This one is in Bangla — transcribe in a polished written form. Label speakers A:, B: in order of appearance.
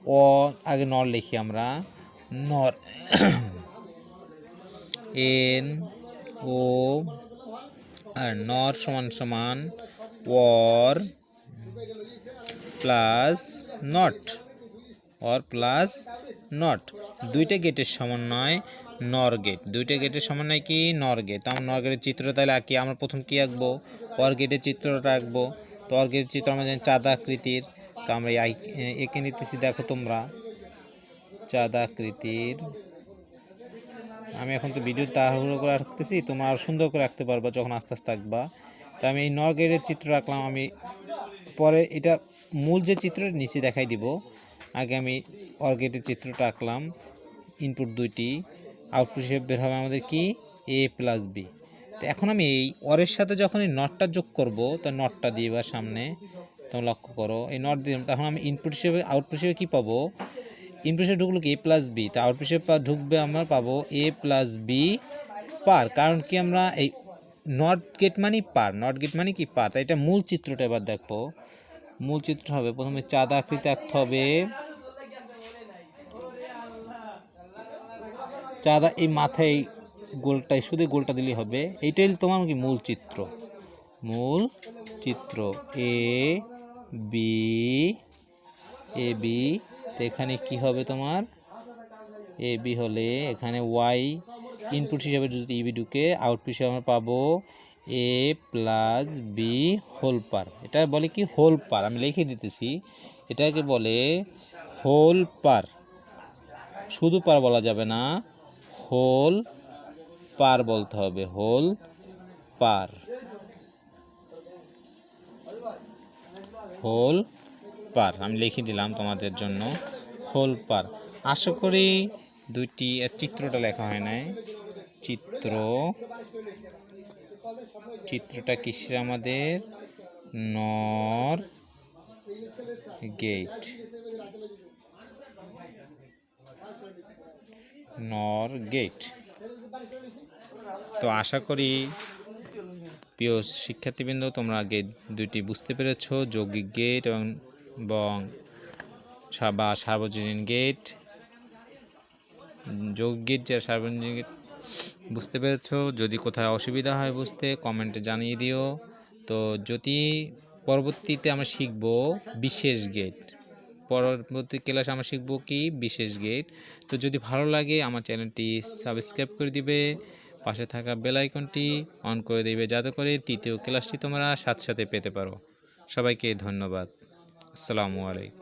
A: অ আগে নর লিখি আমরা, নর এন ও আর নর সমান সমান or plus not, or plus not, দুইটা গেটের সমন্বয় নর গেট, দুইটা গেটের সমন্বয় কি নর গেট। আমরা নর গেটের চিত্র তাহলে আঁকি, আমরা প্রথম কি আঁকবো, অর গেটের চিত্রটা আঁকবো। তো অর গেটের চিত্র আমরা জানি চাঁদা আকৃতির, তো আমরা এঁকে নিতেছি। দেখো তোমরা চাঁদা আকৃতির, আমি এখন তো ভিডিও তাড়াহুড়ো করে রাখতেছি, তোমরা আরও সুন্দর করে রাখতে পারবা যখন আস্তে আস্তে আঁকবা। তো আমি এই নর গেটের চিত্র রাখলাম, আমি পরে এটা মূল যে চিত্রটা নিচে দেখাই দিব। আগে আমি অর গেটের চিত্রটা আঁকলাম, ইনপুট দুইটি, আউটপুট হিসেবে বের হবে আমাদের কি এ প্লাস বি। তো এখন আমি এই অরের সাথে যখন এই নটটা যোগ করব, তো নটটা দিয়ে বা সামনে তোমরা লক্ষ্য করো এই নট দিলাম, তখন আমি ইনপুট হিসেবে আউটপুট হিসেবে কী পাবো, ইনপুট হিসেবে ঢুকলো কি এ প্লাস বি, তো আউটপুট হিসেবে ঢুকবে আমরা পাবো এ প্লাস বি পার। কারণ কি আমরা এই নট গেট মানে পার, নট গেট মানে কি পার। তাই এটা মূল চিত্রটা এবার দেখো, মূল চিত্র হবে প্রথমে চাঁদা আকৃতি আঁকতে হবে, চাঁদা এই মাথায় গোলটাই শুধু গোলটা দিলেই হবে। এইটাই তোমার কি মূল চিত্র, মূল চিত্র এ বি, এ বি। তো এখানে কি হবে তোমার এ বি হলে এখানে ওয়াই ইনপুট হিসাবে যদি ইবি ঢুকে, আউটপুট হিসাবে আমরা পাবো এ প্লাস বি হোল পার। এটা বলে কি হোল পার, আমি লিখে দিতেছি, এটাকে বলে হোল পার। শুধু পার বলা যাবে না, হোল পার বলতে হবে, হোল পার, হোল পার আমি লিখে দিলাম তোমাদের জন্য, হোল পার। আশা করি দুইটি চিত্রটা লেখা হয় নাই, চিত্রটা কিসের আমাদের নর গেট, নর গেট। তো আশা করি প্রিয় শিক্ষার্থীবৃন্দ তোমরা গেট দুইটি বুঝতে পেরেছো, যৌগিক গেট এবং বা সার্বজনীন গেট, যৌগিক গেট যা সার্বজনীন গেট বুঝতে পেরেছো। যদি কোথাও অসুবিধা হয় বুঝতে কমেন্টে জানিয়ে দিও। তো যদি পরবর্তীতে আমরা শিখব বিশেষ গেট, পরবর্তী ক্লাসে আমরা শিখব কি বিশেষ গেট। তো যদি ভালো লাগে আমার চ্যানেলটি সাবস্ক্রাইব করে দিবে, পাশে থাকা বেল আইকনটি অন করে দিবে, যাতে করে তৃতীয় ক্লাসটি তোমরা সাথে সাথে পেতে পারো। সবাইকে ধন্যবাদ। আসসালামু আলাইকুম।